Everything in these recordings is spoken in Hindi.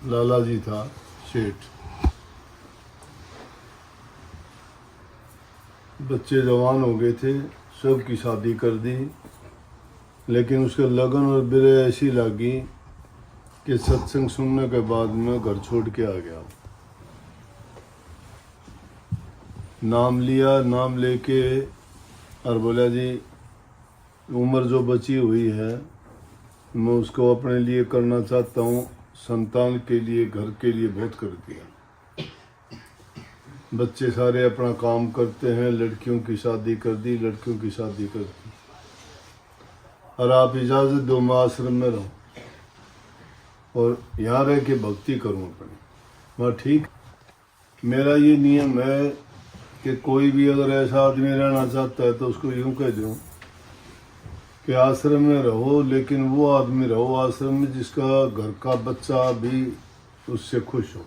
लाला जी था सेठ। बच्चे जवान हो गए थे, सब की शादी कर दी, लेकिन उसके लगन और बिरे ऐसी लगी कि सत्संग सुनने के बाद मैं घर छोड़ के आ गया। नाम लिया, नाम लेके और बोला जी उम्र जो बची हुई है मैं उसको अपने लिए करना चाहता हूँ, संतान के लिए, घर के लिए बहुत कर दिया। बच्चे सारे अपना काम करते हैं, लड़कियों की शादी कर दी, लड़कियों की शादी कर दी, और आप इजाज़त दो मैं आश्रम में रहूँ और यहाँ रह के भक्ति करूँ अपनी। मैं ठीक, मेरा ये नियम है कि कोई भी अगर ऐसा आदमी रहना चाहता है तो उसको यूँ कह दूँ कि आश्रम में रहो, लेकिन वो आदमी रहो आश्रम में जिसका घर का बच्चा भी उससे खुश हो,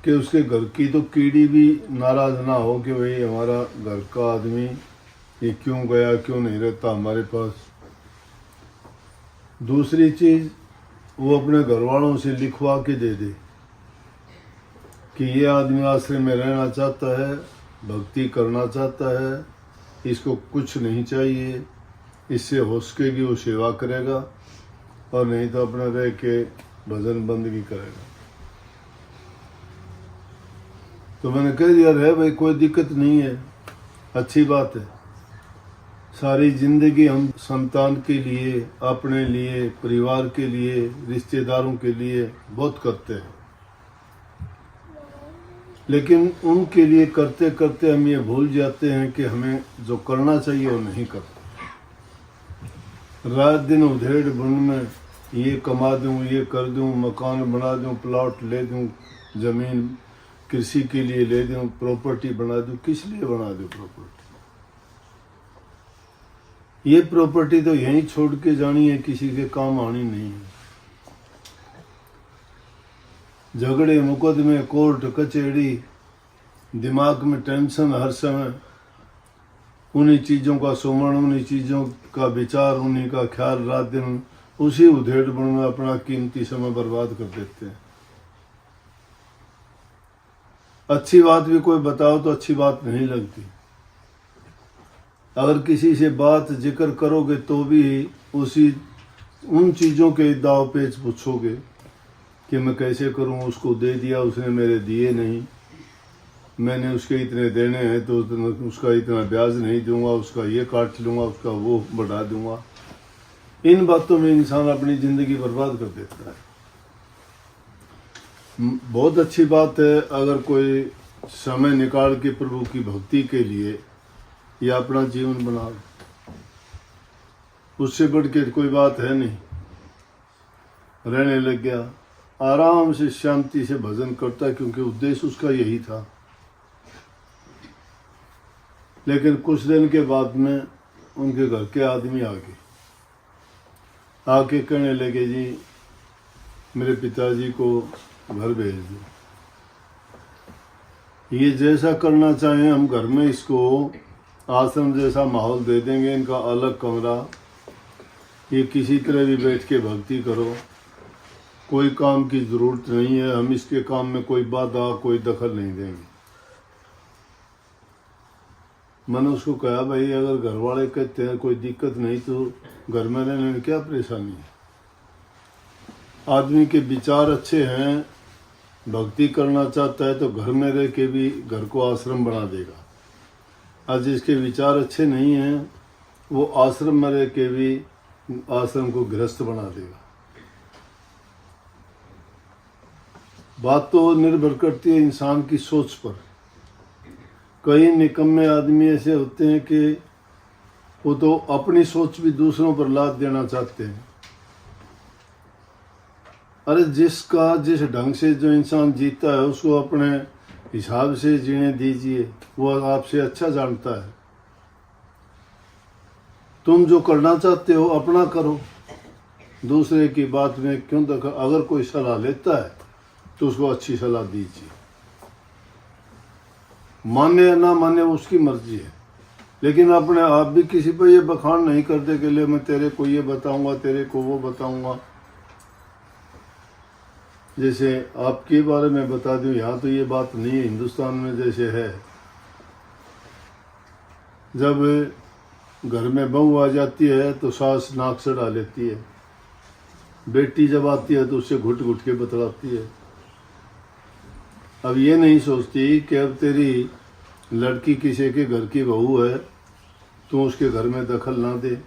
कि उसके घर की तो कीड़ी भी नाराज़ ना हो कि भाई हमारा घर का आदमी ये क्यों गया, क्यों नहीं रहता हमारे पास। दूसरी चीज़, वो अपने घर वालों से लिखवा के दे दे कि ये आदमी आश्रम में रहना चाहता है, भक्ति करना चाहता है, इसको कुछ नहीं चाहिए, इससे हो सकेगी वो सेवा करेगा, और नहीं तो अपना रह के भजन बंदगी करेगा। तो मैंने कह दिया है भाई कोई दिक्कत नहीं है, अच्छी बात है। सारी ज़िंदगी हम संतान के लिए, अपने लिए, परिवार के लिए, रिश्तेदारों के लिए बहुत करते हैं, लेकिन उनके लिए करते करते हम ये भूल जाते हैं कि हमें जो करना चाहिए वो नहीं करते। रात दिन उधेड़ बुन में ये कमा दूँ, ये कर दूँ, मकान बना दूँ, प्लॉट ले दूँ, ज़मीन कृषि के लिए ले दूँ, प्रॉपर्टी बना दूँ। किस लिए बना दूँ प्रॉपर्टी? ये प्रॉपर्टी तो यहीं छोड़ के जानी है, किसी के काम आनी नहीं है। झगड़े, मुकदमे, कोर्ट कचहरी, दिमाग में टेंशन हर समय, उन्हीं चीज़ों का सुमरण, उन्हीं चीज़ों का विचार, उन्हीं का ख्याल, रात दिन उसी उधेड़बुन में अपना कीमती समय बर्बाद कर देते हैं। अच्छी बात भी कोई बताओ तो अच्छी बात नहीं लगती। अगर किसी से बात जिक्र करोगे तो भी उसी उन चीज़ों के दाव पेच पूछोगे कि मैं कैसे करूं, उसको दे दिया, उसने मेरे दिए नहीं, मैंने उसके इतने देने हैं तो उसका इतना ब्याज नहीं दूंगा, उसका ये काट लूँगा, उसका वो बढ़ा दूंगा। इन बातों में इंसान अपनी ज़िंदगी बर्बाद कर देता है। बहुत अच्छी बात है अगर कोई समय निकाल के प्रभु की भक्ति के लिए या अपना जीवन बना, उससे बढ़ के कोई बात है नहीं। रहने लग गया, आराम से शांति से भजन करता, क्योंकि उद्देश्य उसका यही था। लेकिन कुछ दिन के बाद में उनके घर के आदमी आके कहने लगे जी मेरे पिताजी को घर भेज दो, ये जैसा करना चाहें हम घर में इसको आश्रम जैसा माहौल दे देंगे, इनका अलग कमरा, ये किसी तरह भी बैठ के भक्ति करो, कोई काम की ज़रूरत नहीं है, हम इसके काम में कोई बाधा, कोई दखल नहीं देंगे। मैंने उसको कहा भाई अगर घर वाले कहते हैं कोई दिक्कत नहीं तो घर में रहने में क्या परेशानी है? आदमी के विचार अच्छे हैं, भक्ति करना चाहता है तो घर में रह के भी घर को आश्रम बना देगा। आज जिसके विचार अच्छे नहीं हैं वो आश्रम में रह के भी आश्रम को गृहस्थ बना देगा। बात तो निर्भर करती है इंसान की सोच पर। कई निकम्मे आदमी ऐसे होते हैं कि वो तो अपनी सोच भी दूसरों पर लाद देना चाहते हैं। अरे जिसका जिस ढंग से जो इंसान जीता है उसको अपने हिसाब से जीने दीजिए, वो आपसे अच्छा जानता है। तुम जो करना चाहते हो अपना करो, दूसरे की बात में क्यों दखल। अगर कोई सलाह लेता है तो उसको अच्छी सलाह दीजिए, माने या ना माने उसकी मर्जी है, लेकिन अपने आप भी किसी पर ये बखान नहीं करते कि ले मैं तेरे को ये बताऊंगा, तेरे को वो बताऊंगा। जैसे आपके बारे में बता दूं, यहाँ तो ये बात नहीं है, हिंदुस्तान में जैसे है, जब घर में बहू आ जाती है तो सास नाक चढ़ा लेती है, बेटी जब आती है तो उससे घुट घुट के बतलाती है। अब ये नहीं सोचती कि अब तेरी लड़की किसी के घर की बहू है, तू उसके घर में दखल ना दे,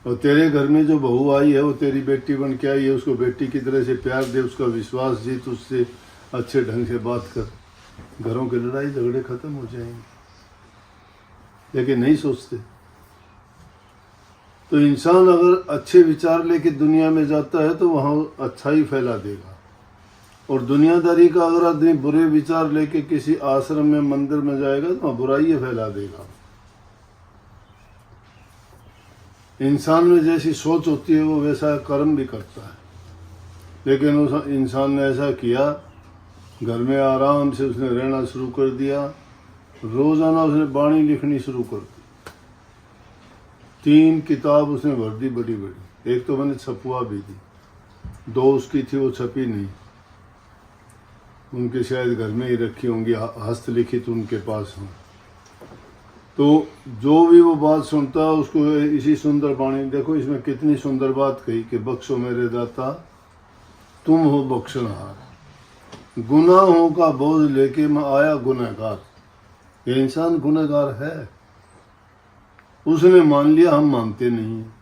और तेरे घर में जो बहू आई है वो तेरी बेटी बन के आई है, उसको बेटी की तरह से प्यार दे, उसका विश्वास जीत, उससे अच्छे ढंग से बात कर, घरों के लड़ाई झगड़े खत्म हो जाएंगे। लेकिन नहीं सोचते। तो इंसान अगर अच्छे विचार लेके दुनिया में जाता है तो वहाँ अच्छा ही फैला देगा, और दुनियादारी का अगर आदमी बुरे विचार लेके किसी आश्रम में मंदिर में जाएगा तो वहाँ बुराई फैला देगा। इंसान में जैसी सोच होती है वो वैसा कर्म भी करता है। लेकिन उस इंसान ने ऐसा किया, घर में आराम से उसने रहना शुरू कर दिया, रोजाना उसने बाणी लिखनी शुरू कर दी, 3 किताब उसने भर दी बड़ी बड़ी, एक तो मैंने छपवा भी दी, 2 उसकी थी वो छपी नहीं, उनके शायद घर में ही रखी होंगी, हस्तलिखित उनके पास हों। तो जो भी वो बात सुनता उसको इसी सुंदर बाणी, देखो इसमें कितनी सुंदर बात कही कि बख्शो मेरे दाता तुम हो बख्शनहार, गुनाहों का बोझ लेके मैं आया गुनहगार। ये इंसान गुनहगार है, उसने मान लिया, हम मानते नहीं हैं।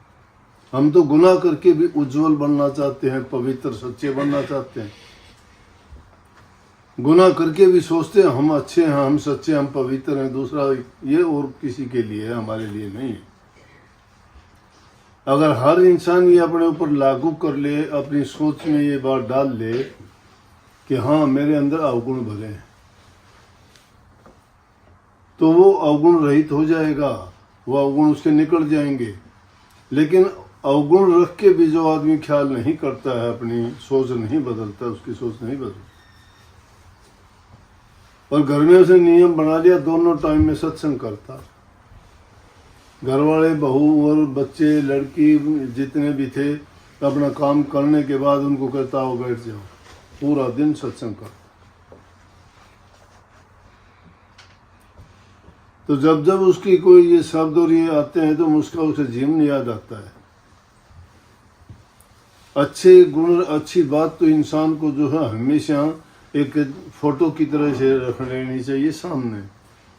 हम तो गुनाह करके भी उज्जवल बनना चाहते हैं, पवित्र सच्चे बनना चाहते हैं। गुनाह करके भी सोचते हैं हम अच्छे हैं, हम सच्चे, हम पवित्र हैं, दूसरा ये और किसी के लिए है, हमारे लिए नहीं है। अगर हर इंसान ये अपने ऊपर लागू कर ले, अपनी सोच में ये बात डाल ले कि हाँ मेरे अंदर अवगुण भरे हैं, तो वो अवगुण रहित हो जाएगा, वो अवगुण उसके निकल जाएंगे। लेकिन अवगुण रख के भी जो आदमी ख्याल नहीं करता है, अपनी सोच नहीं बदलता, उसकी सोच नहीं बदलती, और घर में उसने नियम बना लिया दोनों टाइम में सत्संग करता, घर वाले बहू और बच्चे लड़की जितने भी थे अपना काम करने के बाद उनको कहता हो बैठ जाओ, पूरा दिन सत्संग कर। तो जब जब उसकी कोई ये शब्द और ये आते हैं तो उसका उसे जीवन याद आता है। अच्छे गुण अच्छी बात तो इंसान को जो है हमेशा एक फोटो की तरह से रख लेनी चाहिए सामने।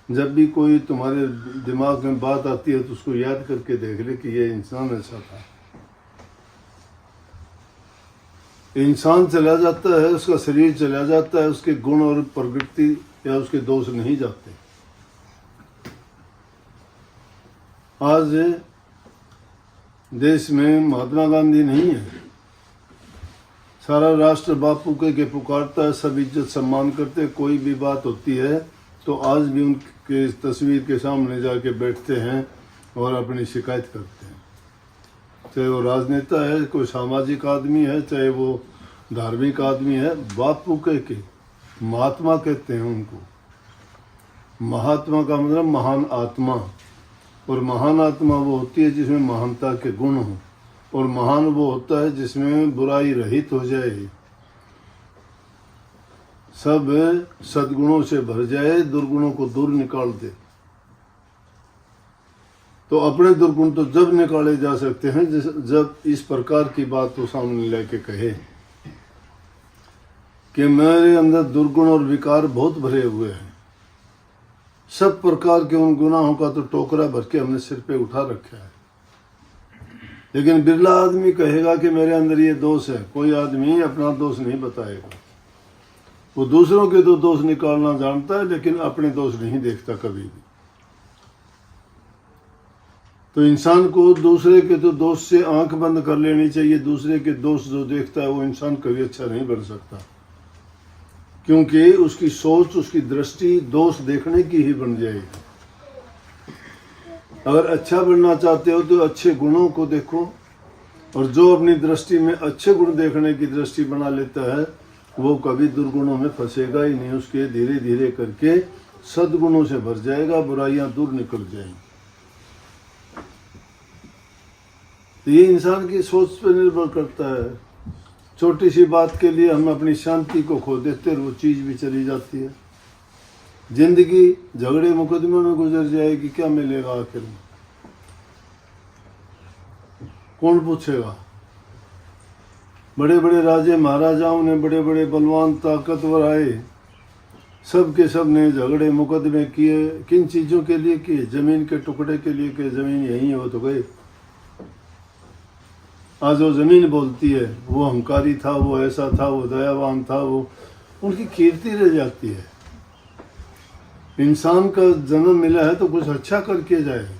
जब भी कोई तुम्हारे दिमाग में बात आती है तो उसको याद करके देख ले कि ये इंसान ऐसा था। इंसान चला जाता है, उसका शरीर चला जाता है, उसके गुण और प्रवृत्ति या उसके दोष नहीं जाते। आज देश में महात्मा गांधी नहीं है, सारा राष्ट्र बापू के पुकारता है, सब इज्जत सम्मान करते। कोई भी बात होती है तो आज भी उनके तस्वीर के सामने जाके बैठते हैं और अपनी शिकायत करते हैं। चाहे वो राजनेता है, कोई सामाजिक आदमी है, चाहे वो धार्मिक आदमी है, बापू के महात्मा कहते हैं उनको। महात्मा का मतलब महान आत्मा, और महान आत्मा वो होती है जिसमें महानता के गुण हो, और महान वो होता है जिसमें बुराई रहित हो जाए, सब सद्गुणों से भर जाए, दुर्गुणों को दूर निकाल दे। तो अपने दुर्गुण तो जब निकाले जा सकते हैं जब इस प्रकार की बात को सामने लेके कहे कि मेरे अंदर दुर्गुण और विकार बहुत भरे हुए हैं, सब प्रकार के उन गुनाहों का तो टोकरा भर के हमने सिर पे उठा रखा है। लेकिन बिरला आदमी कहेगा कि मेरे अंदर ये दोष है। कोई आदमी अपना दोष नहीं बताएगा, वो दूसरों के तो दोष निकालना जानता है लेकिन अपने दोष नहीं देखता कभी भी। तो इंसान को दूसरे के तो दोष से आंख बंद कर लेनी चाहिए। दूसरे के दोष जो देखता है वो इंसान कभी अच्छा नहीं बन सकता, क्योंकि उसकी सोच, उसकी दृष्टि दोष देखने की ही बन जाएगी। अगर अच्छा बनना चाहते हो तो अच्छे गुणों को देखो, और जो अपनी दृष्टि में अच्छे गुण देखने की दृष्टि बना लेता है वो कभी दुर्गुणों में फंसेगा ही नहीं। उसके धीरे धीरे करके सद्गुणों से भर जाएगा, बुराइयां दूर निकल जाएंगी। तो ये इंसान की सोच पर निर्भर करता है। छोटी सी बात के लिए हम अपनी शांति को खो देते और वो चीज़ भी चली जाती है। जिंदगी झगड़े मुकदमे में गुजर जाएगी, क्या मिलेगा आखिर में? कौन पूछेगा? बड़े बड़े राजे महाराजाओं ने, बड़े बड़े बलवान ताकतवर आए, सब के सब ने झगड़े मुकदमे किए। किन चीज़ों के लिए किए? ज़मीन के टुकड़े के लिए कि ज़मीन यहीं है, वो तो गए। आज वो ज़मीन बोलती है, वो अहंकारी था, वो ऐसा था, वो दयावान था, वो उनकी कीर्ति रह जाती है। इंसान का जन्म मिला है तो कुछ अच्छा करके जाए।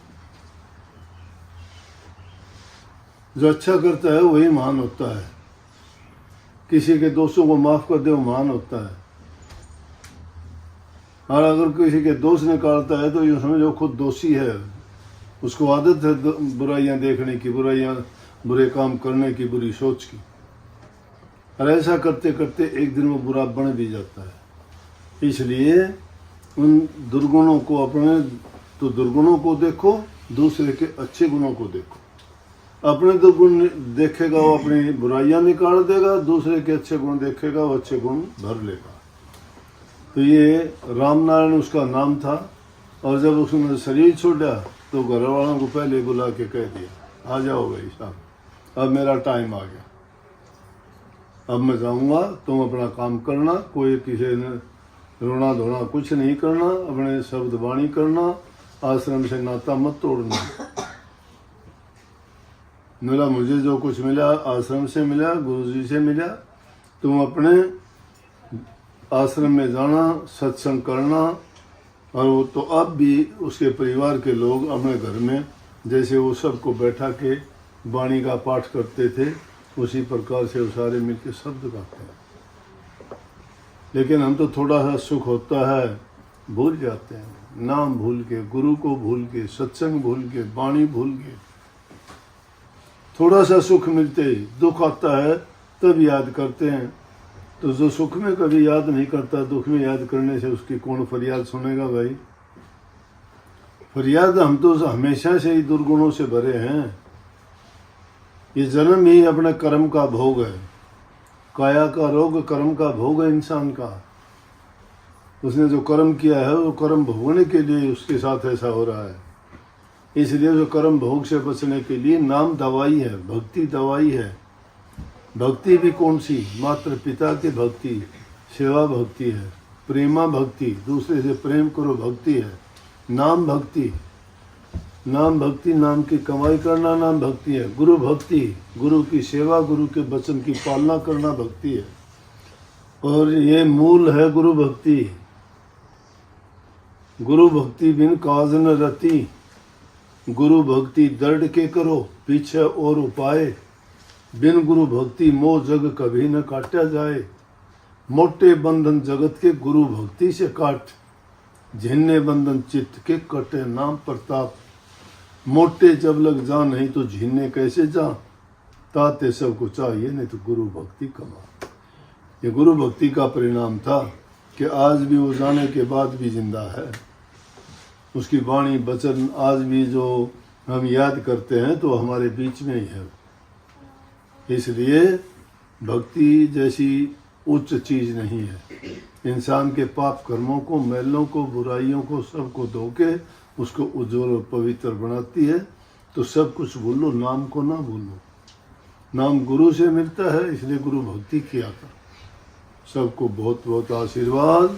जो अच्छा करता है वही महान होता है। किसी के दोषों को माफ़ कर दे वो महान होता है। और अगर किसी के दोष निकालता है तो यूँ समझो खुद दोषी है। उसको आदत है बुराइयां देखने की, बुरे काम करने की, बुरी सोच की। और ऐसा करते करते एक दिन वो बुरा बन भी जाता है। इसलिए उन दुर्गुणों को अपने तो दुर्गुणों को देखो, दूसरे के अच्छे गुणों को देखो। अपने दुर्गुण देखेगा वो अपनी बुराइयां निकाल देगा, दूसरे के अच्छे गुण देखेगा वो अच्छे गुण भर लेगा। तो ये रामनारायण उसका नाम था। और जब उसने शरीर छोड़ा तो घर वालों को पहले बुला के कह दिया, आ जाओ भाई साहब, अब मेरा टाइम आ गया, अब मैं जाऊंगा, तुम अपना काम करना, कोई किसी ने रोना धोना कुछ नहीं करना, अपने शब्द वाणी करना, आश्रम से नाता मत तोड़ना। मेरा मुझे जो कुछ मिला आश्रम से मिला, गुरुजी से मिला, तुम अपने आश्रम में जाना, सत्संग करना। और वो तो अब भी उसके परिवार के लोग अपने घर में जैसे वो सबको बैठा के वाणी का पाठ करते थे, उसी प्रकार से वो सारे मिलकर शब्द गाते हैं। लेकिन हम तो थोड़ा सा सुख होता है भूल जाते हैं, नाम भूल के, गुरु को भूल के, सत्संग भूल के, वाणी भूल के। थोड़ा सा सुख मिलते ही दुख आता है तब याद करते हैं। तो जो सुख में कभी याद नहीं करता, दुख में याद करने से उसकी कौन फरियाद सुनेगा भाई? फरियाद हम तो हमेशा से ही दुर्गुणों से भरे हैं। ये जन्म ही अपने कर्म का भोग है। काया का रोग कर्म का भोग है इंसान का। उसने जो कर्म किया है वो कर्म भोगने के लिए उसके साथ ऐसा हो रहा है। इसलिए जो कर्म भोग से बचने के लिए नाम दवाई है, भक्ति दवाई है। भक्ति भी कौन सी? मात्र पिता की भक्ति, सेवा भक्ति है, प्रेमा भक्ति, दूसरे से प्रेम करो भक्ति है। नाम भक्ति, नाम भक्ति, नाम की कमाई करना नाम भक्ति है। गुरु भक्ति, गुरु की सेवा, गुरु के वचन की पालना करना भक्ति है। और ये मूल है गुरु भक्ति। गुरु भक्ति बिन काज न रति, गुरु भक्ति दृढ़ के करो, पीछे और उपाय। बिन गुरु भक्ति मोह जग कभी न काटा जाए। मोटे बंधन जगत के गुरु भक्ति से काट, झिन्ने बंधन चित्त के कटे नाम प्रताप। मोटे जब लग जा नहीं तो झिन्ने कैसे जा, ताते सबको चाहिए नहीं तो गुरु भक्ति कमा। ये गुरु भक्ति का परिणाम था कि आज भी वो जाने के बाद भी जिंदा है। उसकी वाणी वचन आज भी जो हम याद करते हैं तो हमारे बीच में ही है। इसलिए भक्ति जैसी उच्च चीज़ नहीं है। इंसान के पाप कर्मों को, मैलों को, बुराइयों को सबको धो के उसको उज्ज्वल और पवित्र बनाती है। तो सब कुछ भूलो, नाम को ना भूलो। नाम गुरु से मिलता है, इसलिए गुरु भक्ति किया कर। सबको बहुत बहुत आशीर्वाद।